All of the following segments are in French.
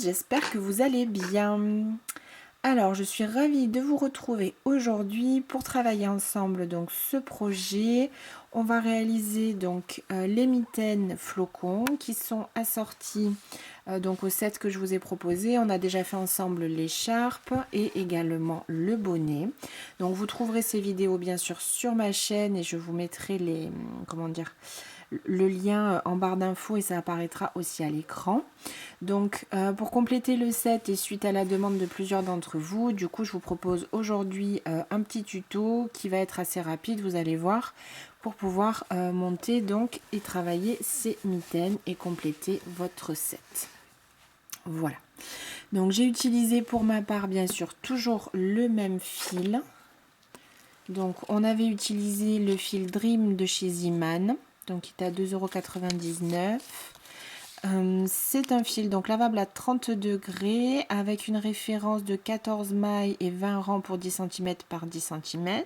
j'espère que vous allez bien. Alors, je suis ravie de vous retrouver aujourd'hui pour travailler ensemble donc ce projet. On va réaliser donc les mitaines flocons qui sont assorties donc au set que je vous ai proposé. On a déjà fait ensemble l'écharpe et également le bonnet. Donc vous trouverez ces vidéos bien sûr sur ma chaîne et je vous mettrai les le lien en barre d'infos et ça apparaîtra aussi à l'écran. Donc pour compléter le set et suite à la demande de plusieurs d'entre vous, du coup je vous propose aujourd'hui un petit tuto qui va être assez rapide, vous allez voir, pour pouvoir monter donc et travailler ces mitaines et compléter votre set. Voilà. Donc j'ai utilisé pour ma part bien sûr toujours le même fil. Donc on avait utilisé le fil Dream de chez Ziman. Donc il est à 2,99 €. C'est un fil donc lavable à 30 degrés avec une référence de 14 mailles et 20 rangs pour 10 cm par 10 cm.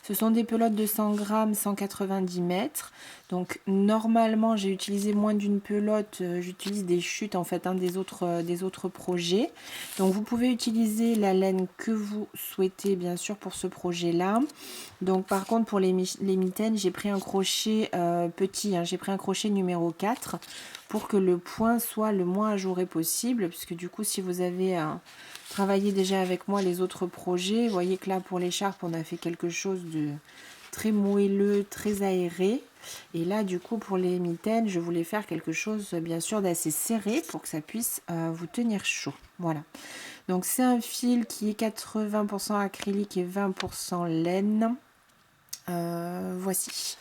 Ce sont des pelotes de 100 grammes, 190 mètres. Donc normalement j'ai utilisé moins d'une pelote, j'utilise des chutes en fait des autres projets. Donc vous pouvez utiliser la laine que vous souhaitez bien sûr pour ce projet là. Donc par contre pour les mitaines j'ai pris un crochet petit, j'ai pris un crochet numéro 4 pour que le point soit le moins ajouré possible, puisque du coup si vous avez travaillé déjà avec moi les autres projets, vous voyez que là pour l'écharpe on a fait quelque chose de très moelleux, très aéré, et là du coup pour les mitaines je voulais faire quelque chose bien sûr d'assez serré pour que ça puisse vous tenir chaud. Voilà, donc c'est un fil qui est 80% acrylique et 20% laine. Voici.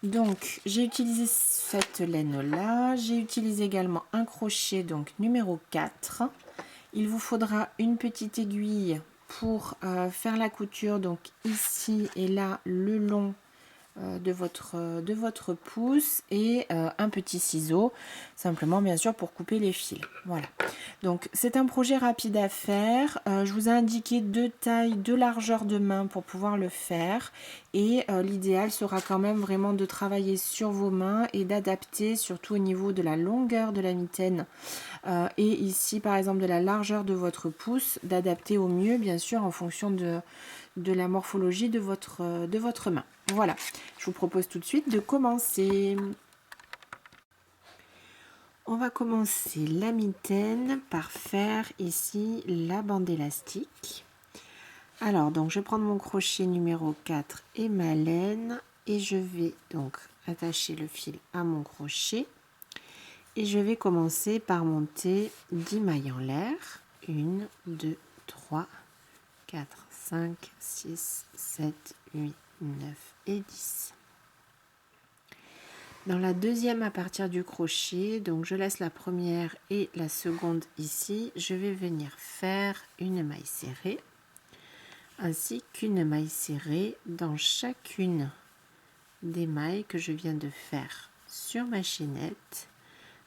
Donc j'ai utilisé cette laine là, j'ai utilisé également un crochet donc numéro 4. Il vous faudra une petite aiguille pour faire la couture donc ici et là le long de votre pouce et un petit ciseau simplement bien sûr pour couper les fils. Voilà, donc c'est un projet rapide à faire. Je vous ai indiqué 2 tailles, 2 largeurs de main pour pouvoir le faire, et l'idéal sera quand même vraiment de travailler sur vos mains et d'adapter surtout au niveau de la longueur de la mitaine et ici par exemple de la largeur de votre pouce, d'adapter au mieux bien sûr en fonction de la morphologie de votre main. Voilà, je vous propose tout de suite de commencer. On va commencer la mitaine par faire ici la bande élastique. Alors donc je vais prendre mon crochet numéro 4 et ma laine et je vais donc attacher le fil à mon crochet et je vais commencer par monter 10 mailles en l'air. 1, 2, 3, 4, 5, 6, 7, 8, 9 et 10. Dans la deuxième à partir du crochet, donc je laisse la première et la seconde ici, je vais venir faire une maille serrée ainsi qu'une maille serrée dans chacune des mailles que je viens de faire sur ma chaînette.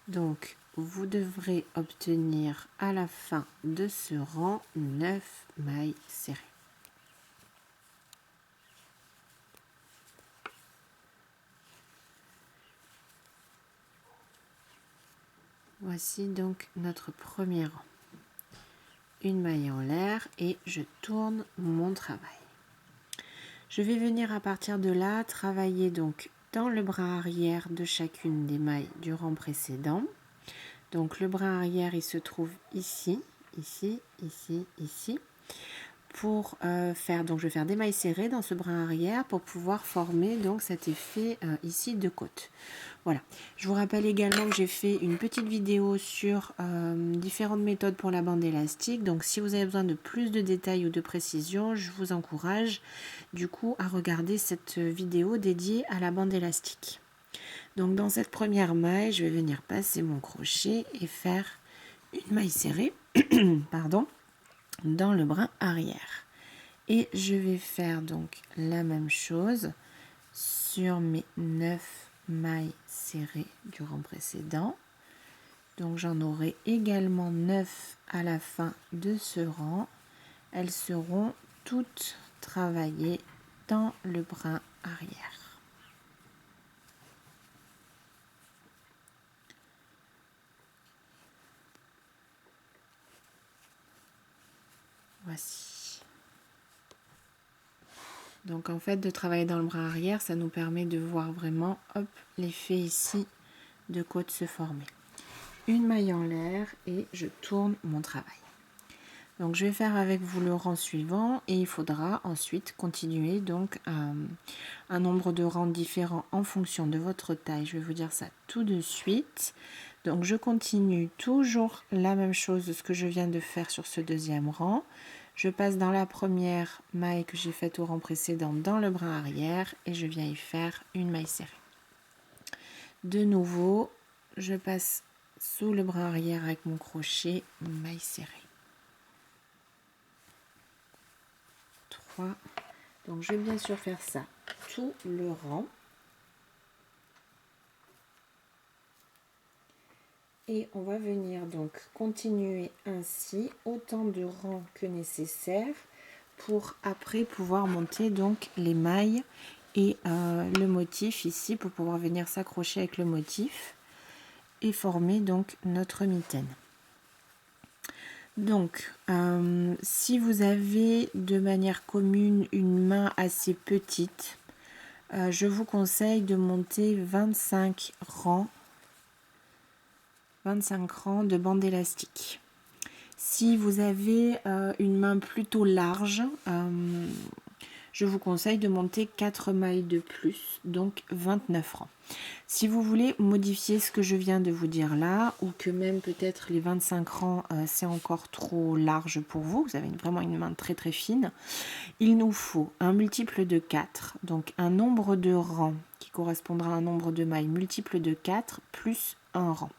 Donc vous devrez obtenir à la fin de ce rang 9 mailles serrées. Voici donc notre premier rang. Une maille en l'air et je tourne mon travail. Je vais venir à partir de là travailler donc dans le bras arrière de chacune des mailles du rang précédent. Donc le bras arrière il se trouve ici, ici, ici, ici. Pour faire, donc je vais faire des mailles serrées dans ce bras arrière pour pouvoir former donc cet effet ici de côte. Voilà, je vous rappelle également que j'ai fait une petite vidéo sur différentes méthodes pour la bande élastique. Donc si vous avez besoin de plus de détails ou de précision, je vous encourage du coup à regarder cette vidéo dédiée à la bande élastique. Donc dans cette première maille, je vais venir passer mon crochet et faire une maille serrée pardon, dans le bras arrière. Et je vais faire donc la même chose sur mes 9 mailles serrées du rang précédent. Donc j'en aurai également 9 à la fin de ce rang. Elles seront toutes travaillées dans le bras arrière. Voici. Donc en fait, de travailler dans le bras arrière, ça nous permet de voir vraiment, hop, l'effet ici de côte se former. Une maille en l'air et je tourne mon travail. Donc je vais faire avec vous le rang suivant et il faudra ensuite continuer donc un nombre de rangs différents en fonction de votre taille. Je vais vous dire ça tout de suite. Donc je continue toujours la même chose de ce que je viens de faire sur ce deuxième rang. Je passe dans la première maille que j'ai faite au rang précédent dans le bras arrière et je viens y faire une maille serrée. De nouveau, je passe sous le bras arrière avec mon crochet, maille serrée. 3. Donc je vais bien sûr faire ça tout le rang. Et on va venir donc continuer ainsi autant de rangs que nécessaire pour après pouvoir monter donc les mailles et le motif ici pour pouvoir venir s'accrocher avec le motif et former donc notre mitaine. Donc si vous avez de manière commune une main assez petite, je vous conseille de monter 25 rangs de bande élastique. Si vous avez une main plutôt large, je vous conseille de monter 4 mailles de plus, donc 29 rangs. Si vous voulez modifier ce que je viens de vous dire là, ou que même peut-être les 25 rangs c'est encore trop large pour vous, vous avez vraiment une main très très fine, il nous faut un multiple de 4, donc un nombre de rangs qui correspondra à un nombre de mailles multiple de 4 plus un rang.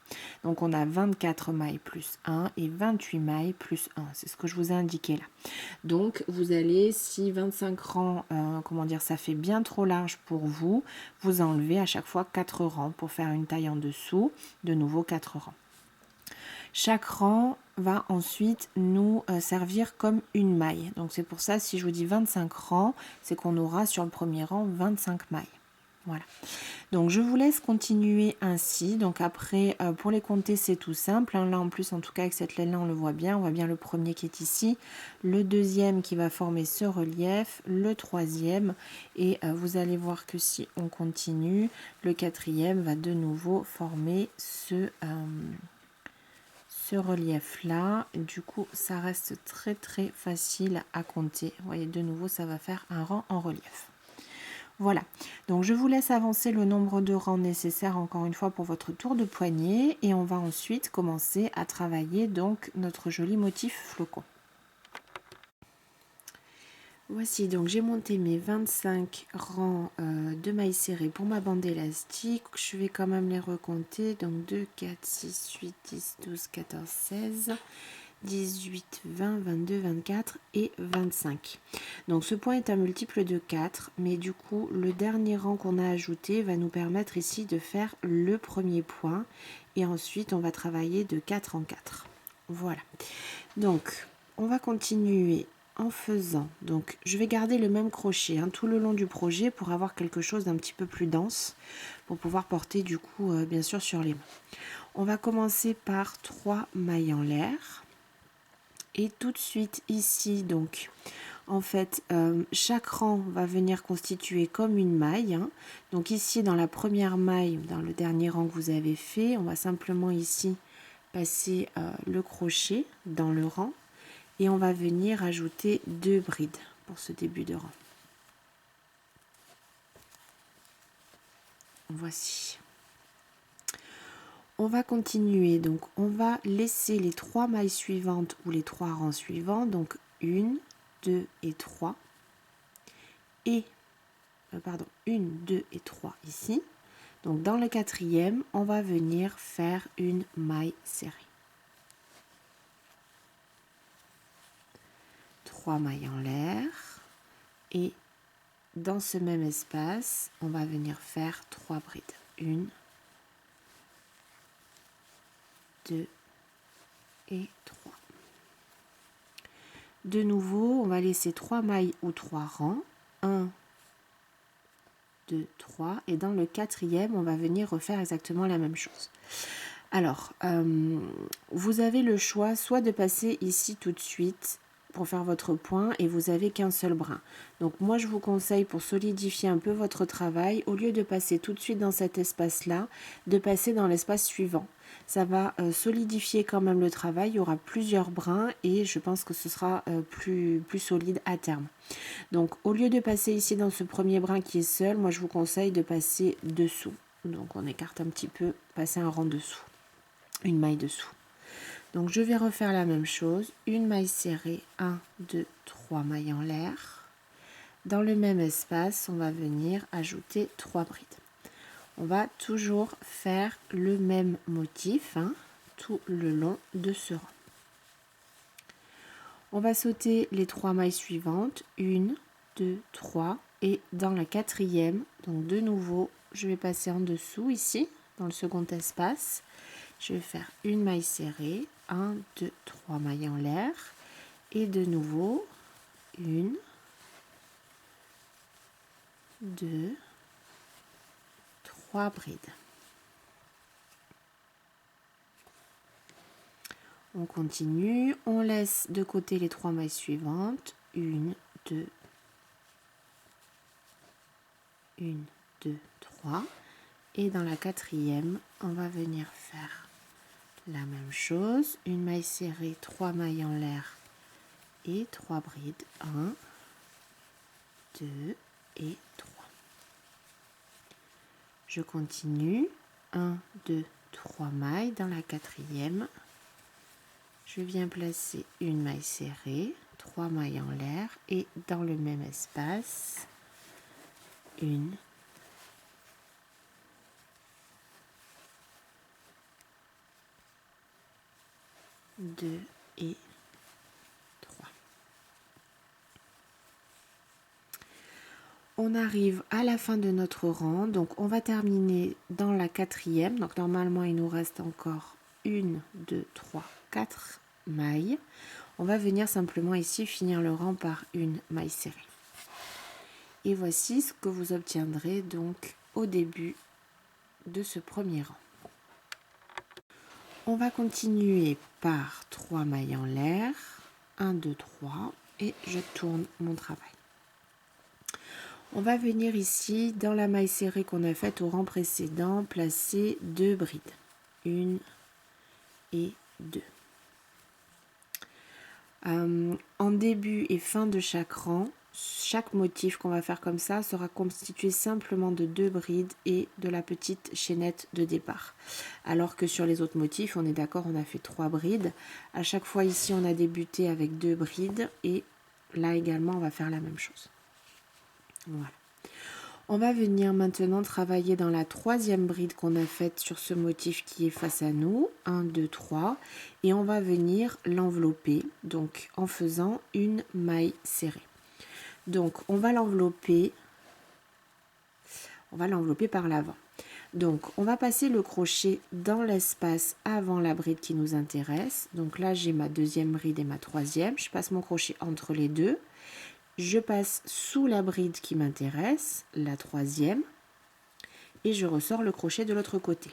Donc on a 24 mailles plus 1 et 28 mailles plus 1. C'est ce que je vous ai indiqué là. Donc vous allez, si 25 rangs, comment dire, ça fait bien trop large pour vous, vous enlevez à chaque fois 4 rangs pour faire une taille en dessous, de nouveau 4 rangs. Chaque rang va ensuite nous servir comme une maille. Donc c'est pour ça, si je vous dis 25 rangs, c'est qu'on aura sur le premier rang 25 mailles. Voilà. Donc je vous laisse continuer ainsi. Donc après, pour les compter, c'est tout simple. Là en plus, en tout cas avec cette laine-là, on le voit bien. On voit bien le premier qui est ici, le deuxième qui va former ce relief, le troisième. Et vous allez voir que si on continue, le quatrième va de nouveau former ce relief-là. Du coup, ça reste très très facile à compter. Vous voyez, de nouveau, ça va faire un rang en relief. Voilà, donc je vous laisse avancer le nombre de rangs nécessaires encore une fois pour votre tour de poignet et on va ensuite commencer à travailler donc notre joli motif flocon. Voici, donc j'ai monté mes 25 rangs de mailles serrées pour ma bande élastique. Je vais quand même les recompter, donc 2, 4, 6, 8, 10, 12, 14, 16... 18, 20, 22, 24 et 25. Donc ce point est un multiple de 4, mais du coup le dernier rang qu'on a ajouté va nous permettre ici de faire le premier point et ensuite on va travailler de 4 en 4. Voilà. Donc on va continuer en faisant, donc je vais garder le même crochet tout le long du projet pour avoir quelque chose d'un petit peu plus dense pour pouvoir porter du coup bien sûr sur les mains. On va commencer par 3 mailles en l'air. Et tout de suite ici, donc, en fait, chaque rang va venir constituer comme une maille. Donc ici, dans la première maille, dans le dernier rang que vous avez fait, on va simplement ici passer le crochet dans le rang. Et on va venir ajouter 2 brides pour ce début de rang. Voici. On va continuer, donc on va laisser les 3 mailles suivantes ou les 3 rangs suivants, donc 1, 2 et 3, et, 1, 2 et 3 ici. Donc dans le quatrième, on va venir faire une maille serrée. 3 mailles en l'air, et dans ce même espace, on va venir faire 3 brides. 1, 2 et 3. De nouveau, on va laisser 3 mailles ou 3 rangs. 1, 2, 3. Et dans le quatrième, on va venir refaire exactement la même chose. Alors, vous avez le choix soit de passer ici tout de suite pour faire votre point et vous avez qu'un seul brin. Donc moi je vous conseille, pour solidifier un peu votre travail, au lieu de passer tout de suite dans cet espace-là, de passer dans l'espace suivant. Ça va solidifier quand même le travail, il y aura plusieurs brins et je pense que ce sera plus solide à terme. Donc au lieu de passer ici dans ce premier brin qui est seul, moi je vous conseille de passer dessous. Donc on écarte un petit peu, passer un rang dessous, une maille dessous. Donc je vais refaire la même chose, une maille serrée, 1, 2, 3 mailles en l'air. Dans le même espace, on va venir ajouter 3 brides. On va toujours faire le même motif tout le long de ce rang. On va sauter les 3 mailles suivantes, 1, 2, 3 et dans la quatrième, donc de nouveau, je vais passer en dessous ici, dans le second espace. Je vais faire une maille serrée, 1, 2, 3 mailles en l'air et de nouveau 1, 2, 3 brides. On continue, on laisse de côté les 3 mailles suivantes, 1, 2, 3 et dans la quatrième, on va venir faire la même chose, une maille serrée, 3 mailles en l'air et 3 brides, 1, 2 et 3. Je continue, 1, 2, 3 mailles, dans la quatrième, je viens placer une maille serrée, 3 mailles en l'air et dans le même espace, 1, 2 et 3. On arrive à la fin de notre rang, donc on va terminer dans la quatrième. Donc normalement il nous reste encore 1, 2, 3, 4 mailles. On va venir simplement ici finir le rang par une maille serrée. Et voici ce que vous obtiendrez donc au début de ce premier rang. On va continuer par 3 mailles en l'air, 1, 2, 3 et je tourne mon travail. On va venir ici dans la maille serrée qu'on a faite au rang précédent, placer 2 brides, 1 et 2. En début et fin de chaque rang, chaque motif qu'on va faire comme ça sera constitué simplement de 2 brides et de la petite chaînette de départ. Alors que sur les autres motifs, on est d'accord, on a fait 3 brides. À chaque fois ici, on a débuté avec 2 brides et là également, on va faire la même chose. Voilà. On va venir maintenant travailler dans la 3e bride qu'on a faite sur ce motif qui est face à nous, 1, 2, 3, et on va venir l'envelopper, donc en faisant une maille serrée. Donc on va l'envelopper par l'avant. Donc on va passer le crochet dans l'espace avant la bride qui nous intéresse. Donc là j'ai ma 2e bride et ma 3e, je passe mon crochet entre les deux. Je passe sous la bride qui m'intéresse, la 3e, et je ressors le crochet de l'autre côté.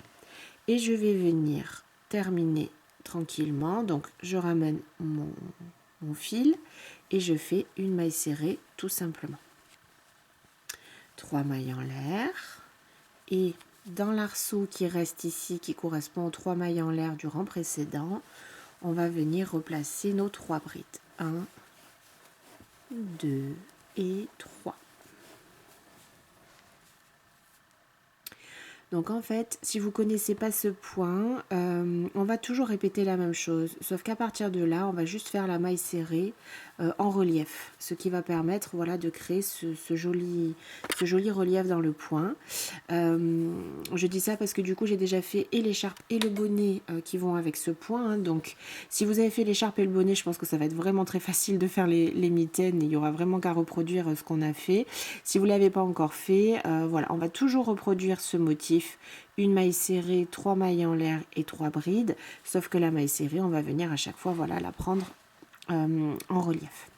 Et je vais venir terminer tranquillement, donc je ramène mon fil et je fais une maille serrée tout simplement. 3 mailles en l'air et dans l'arceau qui reste ici, qui correspond aux 3 mailles en l'air du rang précédent, on va venir replacer nos 3 brides. 1, 2 et 3. Donc en fait, si vous ne connaissez pas ce point, on va toujours répéter la même chose, sauf qu'à partir de là, on va juste faire la maille serrée en relief, ce qui va permettre de créer ce joli relief dans le point. Je dis ça parce que du coup, j'ai déjà fait et l'écharpe et le bonnet qui vont avec ce point. Donc si vous avez fait l'écharpe et le bonnet, je pense que ça va être vraiment très facile de faire les mitaines et il y aura vraiment qu'à reproduire ce qu'on a fait. Si vous ne l'avez pas encore fait, on va toujours reproduire ce motif. Une maille serrée, 3 mailles en l'air et 3 brides, sauf que la maille serrée, on va venir à chaque fois la prendre en relief.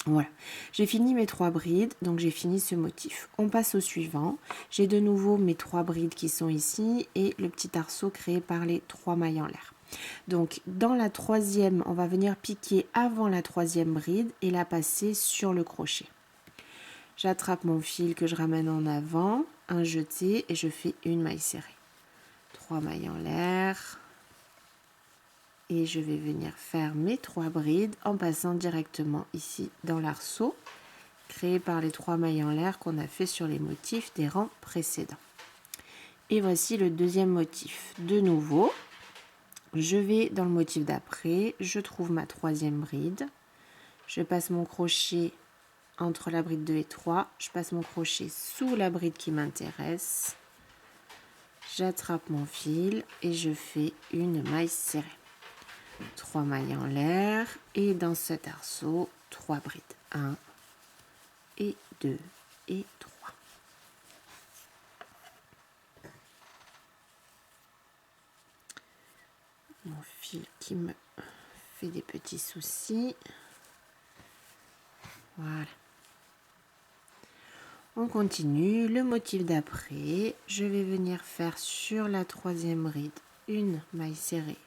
Voilà, j'ai fini mes 3 brides, donc j'ai fini ce motif. On passe au suivant. J'ai de nouveau mes 3 brides qui sont ici et le petit arceau créé par les 3 mailles en l'air. Donc dans la troisième, on va venir piquer avant la troisième bride et la passer sur le crochet. J'attrape mon fil que je ramène en avant, un jeté et je fais une maille serrée. 3 mailles en l'air. Et je vais venir faire mes 3 brides en passant directement ici dans l'arceau créé par les 3 mailles en l'air qu'on a fait sur les motifs des rangs précédents. Et voici le deuxième motif. De nouveau, je vais dans le motif d'après, je trouve ma troisième bride, je passe mon crochet entre la bride 2 et 3, je passe mon crochet sous la bride qui m'intéresse, j'attrape mon fil et je fais une maille serrée. 3 mailles en l'air et dans cet arceau, 3 brides. 1 et 2 et 3. Mon fil qui me fait des petits soucis. Voilà. On continue. Le motif d'après, je vais venir faire sur la troisième bride une maille serrée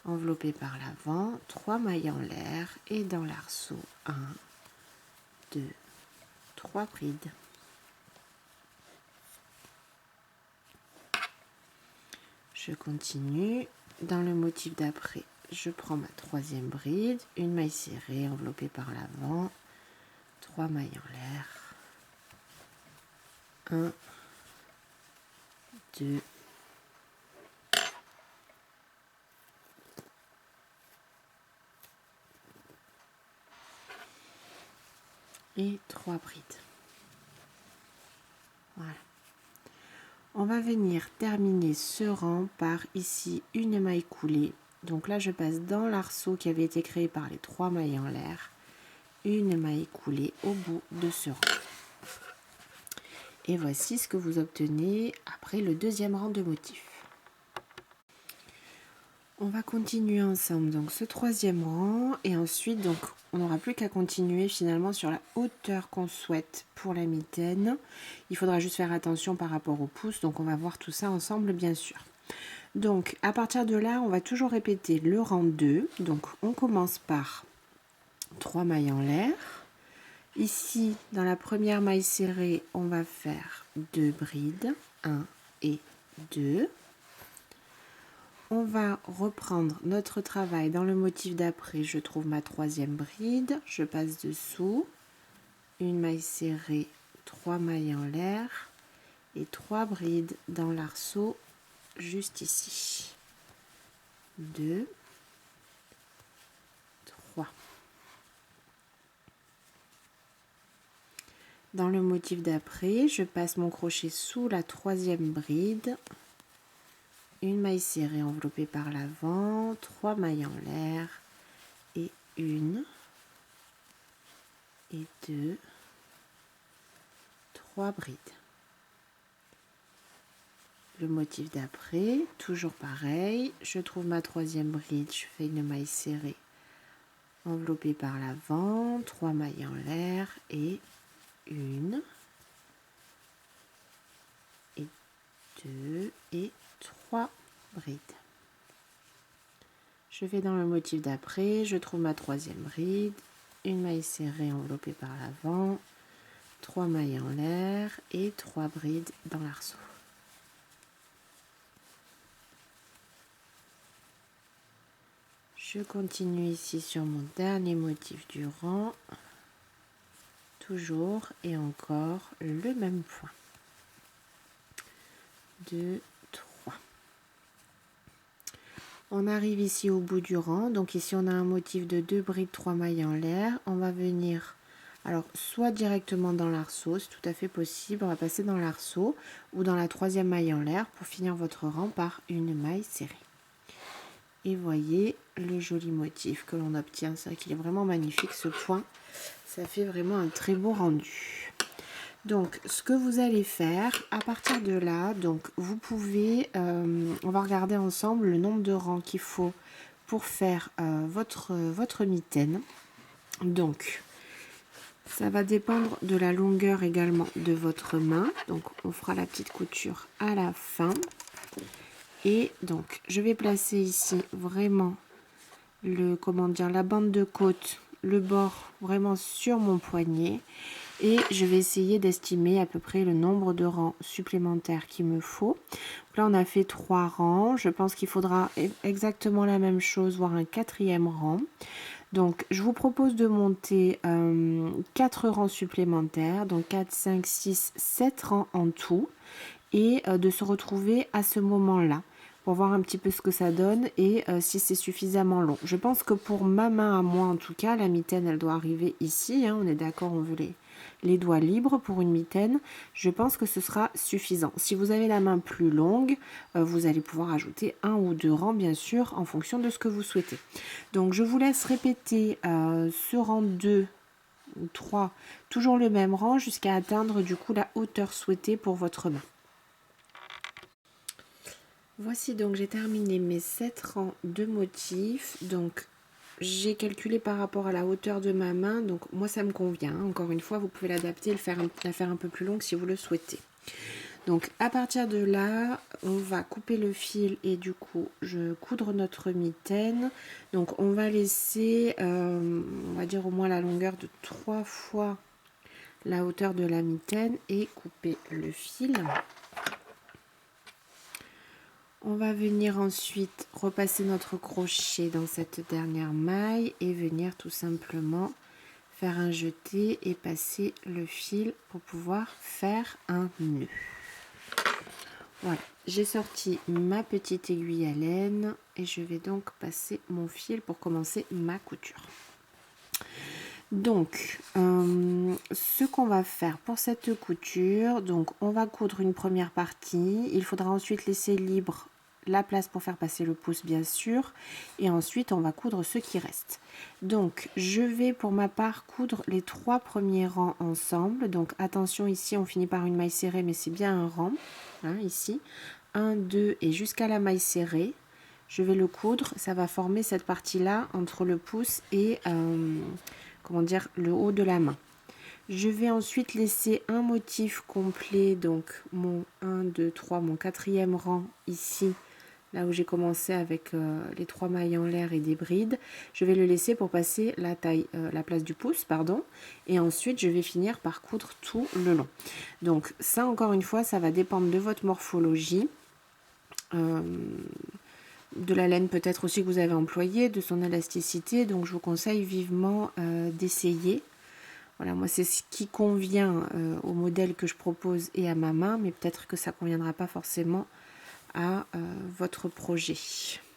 enveloppée par l'avant, 3 mailles en l'air et dans l'arceau 1, 2, 3 brides. Je continue. Dans le motif d'après, je prends ma troisième bride, une maille serrée enveloppée par l'avant, 3 mailles en l'air, 1, 2, et 3 brides. Voilà. On va venir terminer ce rang par ici une maille coulée. Donc là, je passe dans l'arceau qui avait été créé par les 3 mailles en l'air, une maille coulée au bout de ce rang. Et voici ce que vous obtenez après le deuxième rang de motifs. On va continuer ensemble donc ce troisième rang et ensuite donc on n'aura plus qu'à continuer finalement sur la hauteur qu'on souhaite pour la mitaine. Il faudra juste faire attention par rapport au pouce, donc on va voir tout ça ensemble bien sûr. Donc à partir de là, on va toujours répéter le rang 2. Donc on commence par 3 mailles en l'air. Ici, dans la première maille serrée, on va faire 2 brides, 1 et 2. On va reprendre notre travail dans le motif d'après. Je trouve ma troisième bride, je passe dessous, une maille serrée, 3 mailles en l'air et 3 brides dans l'arceau juste ici. 2, 3. Dans le motif d'après, je passe mon crochet sous la troisième bride, une maille serrée enveloppée par l'avant, 3 mailles en l'air et 1 et 2, 3 brides. Le motif d'après, toujours pareil, je trouve ma troisième bride, je fais une maille serrée enveloppée par l'avant, 3 mailles en l'air et 1 et 2 et 3 brides. Je vais dans le motif d'après, je trouve ma troisième bride, une maille serrée enveloppée par l'avant, 3 mailles en l'air et 3 brides dans l'arceau. Je continue ici sur mon dernier motif du rang, toujours et encore le même point. 2, 3. On arrive ici au bout du rang, donc ici on a un motif de 2 brides, 3 mailles en l'air. On va venir, alors soit directement dans l'arceau, c'est tout à fait possible, on va passer dans l'arceau ou dans la troisième maille en l'air pour finir votre rang par une maille serrée. Et voyez le joli motif que l'on obtient, c'est vrai qu'il est vraiment magnifique ce point, ça fait vraiment un très beau rendu. Donc ce que vous allez faire à partir de là, donc vous pouvez, on va regarder ensemble le nombre de rangs qu'il faut pour faire votre mitaine. Donc ça va dépendre de la longueur également de votre main, donc on fera la petite couture à la fin. Et donc je vais placer ici vraiment la bande de côte, le bord vraiment sur mon poignet, et je vais essayer d'estimer à peu près le nombre de rangs supplémentaires qu'il me faut. Là on a fait 3 rangs, je pense qu'il faudra exactement la même chose, voire un 4e rang. Donc je vous propose de monter 4 rangs supplémentaires, donc 4, 5, 6, 7 rangs en tout, et de se retrouver à ce moment-là pour voir un petit peu ce que ça donne et si c'est suffisamment long. Je pense que pour ma main à moi en tout cas, la mitaine elle doit arriver ici, hein, on est d'accord, on veut les doigts libres pour une mitaine. Je pense que ce sera suffisant. Si vous avez la main plus longue, vous allez pouvoir ajouter 1 ou 2 rangs bien sûr en fonction de ce que vous souhaitez. Donc je vous laisse répéter ce rang 2 ou 3, toujours le même rang jusqu'à atteindre du coup la hauteur souhaitée pour votre main. Voici donc j'ai terminé mes 7 rangs de motifs. Donc j'ai calculé par rapport à la hauteur de ma main, donc moi ça me convient. Encore une fois, vous pouvez l'adapter, la faire un peu plus longue si vous le souhaitez. Donc à partir de là, on va couper le fil et du coup je coudre notre mitaine. Donc on va laisser, on va dire au moins la longueur de 3 fois la hauteur de la mitaine et couper le fil. On va venir ensuite repasser notre crochet dans cette dernière maille et venir tout simplement faire un jeté et passer le fil pour pouvoir faire un nœud. Voilà, j'ai sorti ma petite aiguille à laine et je vais donc passer mon fil pour commencer ma couture. Donc, ce qu'on va faire pour cette couture, donc on va coudre une première partie. Il faudra ensuite laisser libre la place pour faire passer le pouce bien sûr, et ensuite on va coudre ce qui reste. Donc je vais pour ma part coudre les 3 premiers rangs ensemble. Donc attention, ici on finit par une maille serrée, mais c'est bien un rang, hein, ici 1, 2 et jusqu'à la maille serrée je vais le coudre. Ça va former cette partie là entre le pouce et comment dire, le haut de la main. Je vais ensuite laisser un motif complet, donc mon 1, 2, 3, mon 4e rang ici, là où j'ai commencé avec les 3 mailles en l'air et des brides. Je vais le laisser pour passer la place du pouce, pardon, et ensuite je vais finir par coudre tout le long. Donc ça, encore une fois, ça va dépendre de votre morphologie, de la laine peut-être aussi que vous avez employée, de son élasticité. Donc je vous conseille vivement d'essayer. Voilà, moi c'est ce qui convient au modèle que je propose et à ma main, mais peut-être que ça ne conviendra pas forcément à votre projet.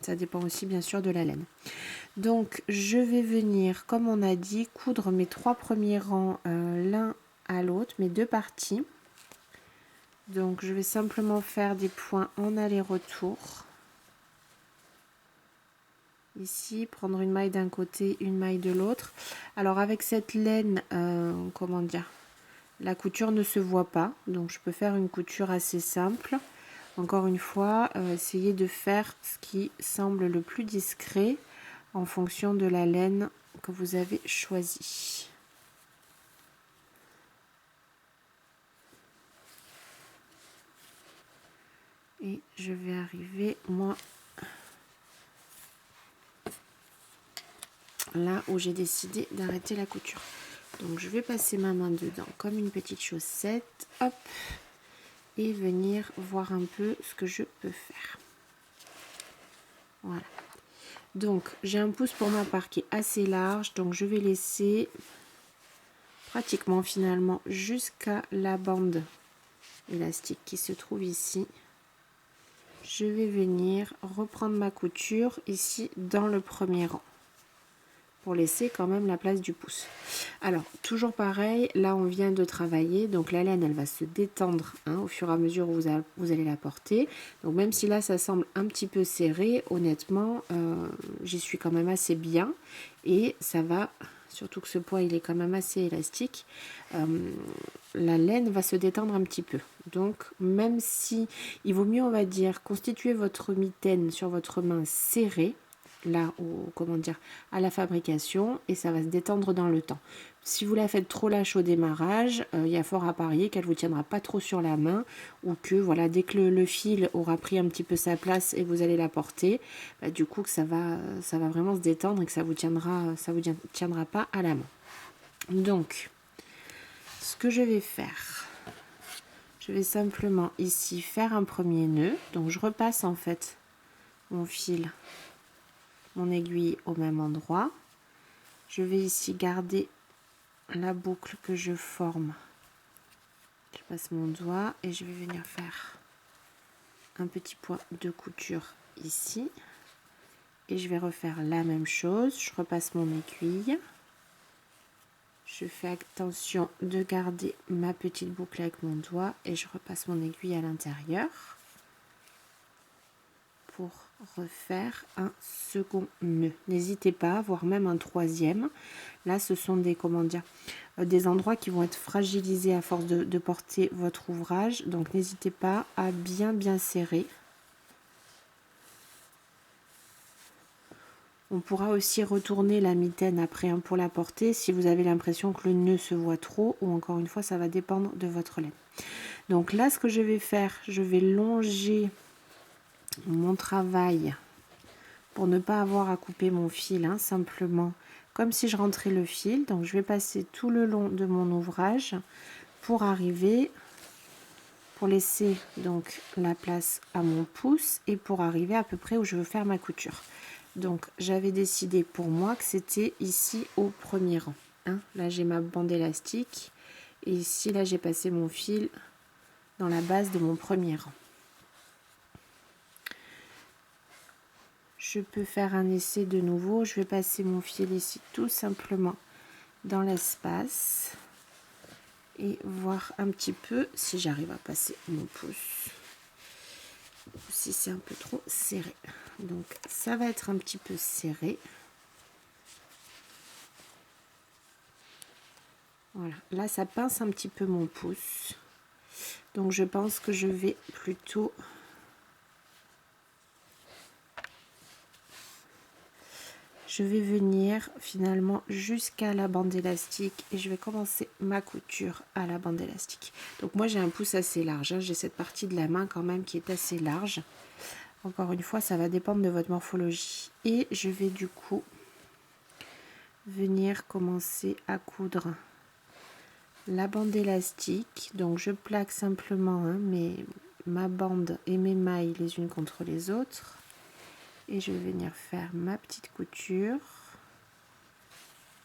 Ça dépend aussi bien sûr de la laine. Donc je vais venir, comme on a dit, coudre mes 3 premiers rangs l'un à l'autre, mes 2 parties. Donc je vais simplement faire des points en aller-retour. Ici, prendre une maille d'un côté, une maille de l'autre. Alors avec cette laine, comment dire, la couture ne se voit pas, donc je peux faire une couture assez simple. Encore une fois, essayez de faire ce qui semble le plus discret en fonction de la laine que vous avez choisie. Et je vais arriver, moi, là où j'ai décidé d'arrêter la couture. Donc je vais passer ma main dedans comme une petite chaussette, hop, et venir voir un peu ce que je peux faire. Voilà. Donc j'ai un pouce pour ma part qui est assez large, donc je vais laisser pratiquement finalement jusqu'à la bande élastique qui se trouve ici. Je vais venir reprendre ma couture ici dans le premier rang, pour laisser quand même la place du pouce. Alors toujours pareil, là on vient de travailler, donc la laine elle va se détendre hein, au fur et à mesure où vous allez la porter. Donc même si là ça semble un petit peu serré, honnêtement j'y suis quand même assez bien et ça va, surtout que ce poids il est quand même assez élastique, la laine va se détendre un petit peu. Donc même si il vaut mieux, on va dire, constituer votre mitaine sur votre main serrée, là comment dire, à la fabrication et ça va se détendre dans le temps. Si vous la faites trop lâche au démarrage, il y a fort à parier qu'elle vous tiendra pas trop sur la main ou que voilà, dès que le fil aura pris un petit peu sa place et vous allez la porter, bah, du coup que ça va vraiment se détendre et que ça vous tiendra pas à la main. Donc ce que je vais faire, je vais simplement ici faire un premier nœud. Donc je repasse en fait mon fil, mon aiguille au même endroit. Je vais ici garder la boucle que je forme. Je passe mon doigt et je vais venir faire un petit point de couture ici. Et je vais refaire la même chose. Je repasse mon aiguille. Je fais attention de garder ma petite boucle avec mon doigt et je repasse mon aiguille à l'intérieur pour refaire un second nœud. N'hésitez pas, voire même un troisième. Là, ce sont des, comment dire, des endroits qui vont être fragilisés à force de porter votre ouvrage. Donc, n'hésitez pas à bien serrer. On pourra aussi retourner la mitaine après pour la porter si vous avez l'impression que le nœud se voit trop ou encore une fois, ça va dépendre de votre laine. Donc là, ce que je vais faire, je vais longer mon travail pour ne pas avoir à couper mon fil, hein, simplement comme si je rentrais le fil. Donc je vais passer tout le long de mon ouvrage pour arriver, pour laisser donc la place à mon pouce et pour arriver à peu près où je veux faire ma couture. Donc j'avais décidé pour moi que c'était ici au premier rang, hein. Là j'ai ma bande élastique et ici là j'ai passé mon fil dans la base de mon premier rang. Je peux faire un essai de nouveau. Je vais passer mon fil ici tout simplement dans l'espace et voir un petit peu si j'arrive à passer mon pouce ou si c'est un peu trop serré. Donc ça va être un petit peu serré. Voilà, là ça pince un petit peu mon pouce. Donc je pense que je vais plutôt venir finalement jusqu'à la bande élastique et je vais commencer ma couture à la bande élastique. Donc moi j'ai un pouce assez large, hein. J'ai cette partie de la main quand même qui est assez large. Encore une fois, ça va dépendre de votre morphologie. Et je vais du coup venir commencer à coudre la bande élastique. Donc je plaque simplement, hein, ma bande et mes mailles les unes contre les autres. Et je vais venir faire ma petite couture.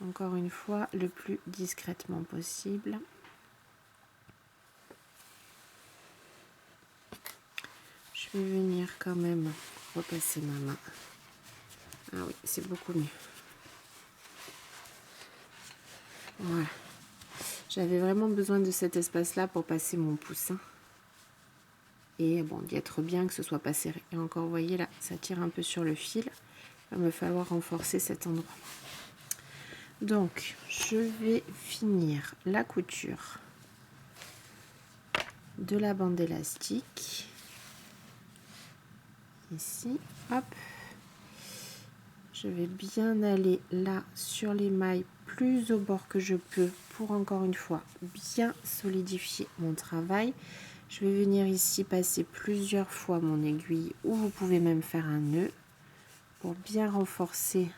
Encore une fois, le plus discrètement possible. Je vais venir quand même repasser ma main. Ah oui, c'est beaucoup mieux. Voilà. J'avais vraiment besoin de cet espace-là pour passer mon pouce. Et bon, d'y être bien, que ce soit pas serré. Et encore, vous voyez là, ça tire un peu sur le fil. Il va me falloir renforcer cet endroit. Donc, je vais finir la couture de la bande élastique. Ici, hop. Je vais bien aller là sur les mailles plus au bord que je peux pour encore une fois bien solidifier mon travail. Je vais venir ici passer plusieurs fois mon aiguille ou vous pouvez même faire un nœud pour bien renforcer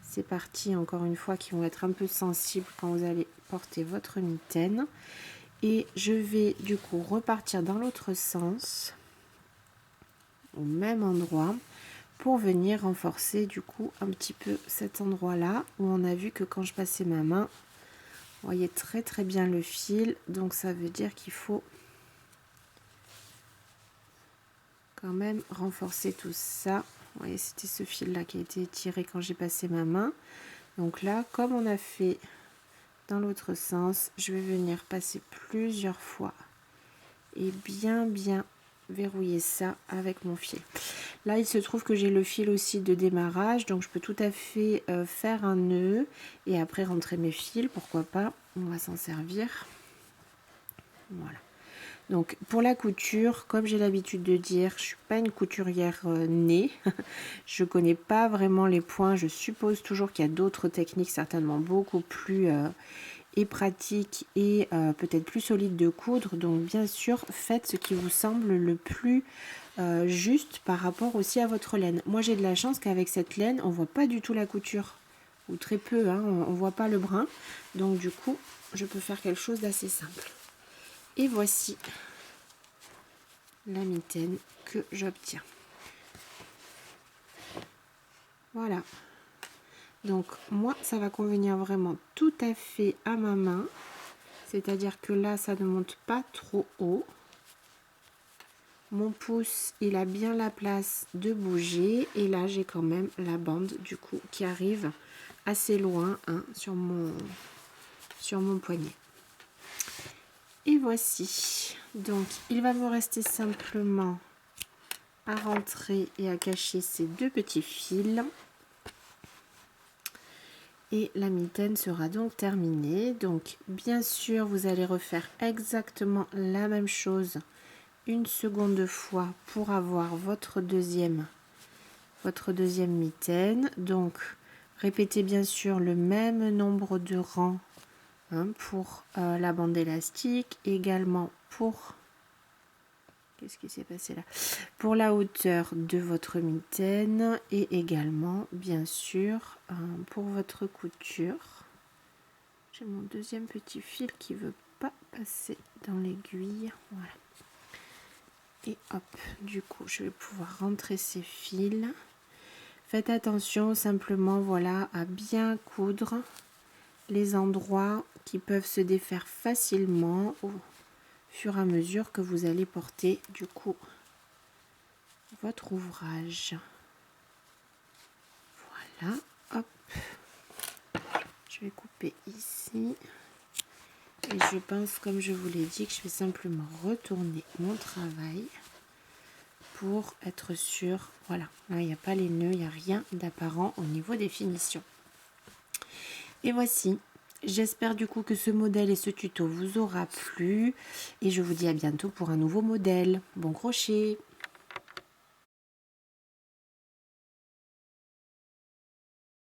ces parties encore une fois qui vont être un peu sensibles quand vous allez porter votre mitaine. Et je vais du coup repartir dans l'autre sens au même endroit pour venir renforcer du coup un petit peu cet endroit là où on a vu que quand je passais ma main, vous voyez très bien le fil, donc ça veut dire qu'il faut quand même renforcer tout ça. Vous voyez, c'était ce fil là qui a été tiré quand j'ai passé ma main. Donc là, comme on a fait dans l'autre sens, je vais venir passer plusieurs fois et bien verrouiller ça avec mon fil. Là, il se trouve que j'ai le fil aussi de démarrage, donc je peux tout à fait faire un nœud et après rentrer mes fils, pourquoi pas, on va s'en servir. Voilà. Donc pour la couture, comme j'ai l'habitude de dire, je suis pas une couturière née. Je connais pas vraiment les points. Je suppose toujours qu'il y a d'autres techniques certainement beaucoup plus et pratiques et peut-être plus solides de coudre. Donc bien sûr, faites ce qui vous semble le plus juste par rapport aussi à votre laine. Moi j'ai de la chance qu'avec cette laine, on voit pas du tout la couture. Ou très peu, hein, on voit pas le brin. Donc du coup, je peux faire quelque chose d'assez simple. Et voici la mitaine que j'obtiens. Voilà. Donc moi, ça va convenir vraiment tout à fait à ma main. C'est-à-dire que là, ça ne monte pas trop haut. Mon pouce, il a bien la place de bouger. Et là, j'ai quand même la bande du coup qui arrive assez loin hein, sur mon poignet. Et voici. Donc, il va me rester simplement à rentrer et à cacher ces deux petits fils. Et la mitaine sera donc terminée. Donc, bien sûr, vous allez refaire exactement la même chose une seconde fois pour avoir votre deuxième mitaine. Donc, répétez bien sûr le même nombre de rangs hein, pour la bande élastique, également pour qu'est-ce qui s'est passé là, pour la hauteur de votre mitaine et également bien sûr pour votre couture. J'ai mon deuxième petit fil qui veut pas passer dans l'aiguille, voilà. Et hop, du coup je vais pouvoir rentrer ces fils. Faites attention simplement voilà à bien coudre les endroits qui peuvent se défaire facilement au fur et à mesure que vous allez porter du coup votre ouvrage. Voilà, hop, je vais couper ici et je pense comme je vous l'ai dit que je vais simplement retourner mon travail pour être sûr, voilà, là il n'y a pas les nœuds, il n'y a rien d'apparent au niveau des finitions. Et voici, j'espère du coup que ce modèle et ce tuto vous aura plu et je vous dis à bientôt pour un nouveau modèle. Bon crochet!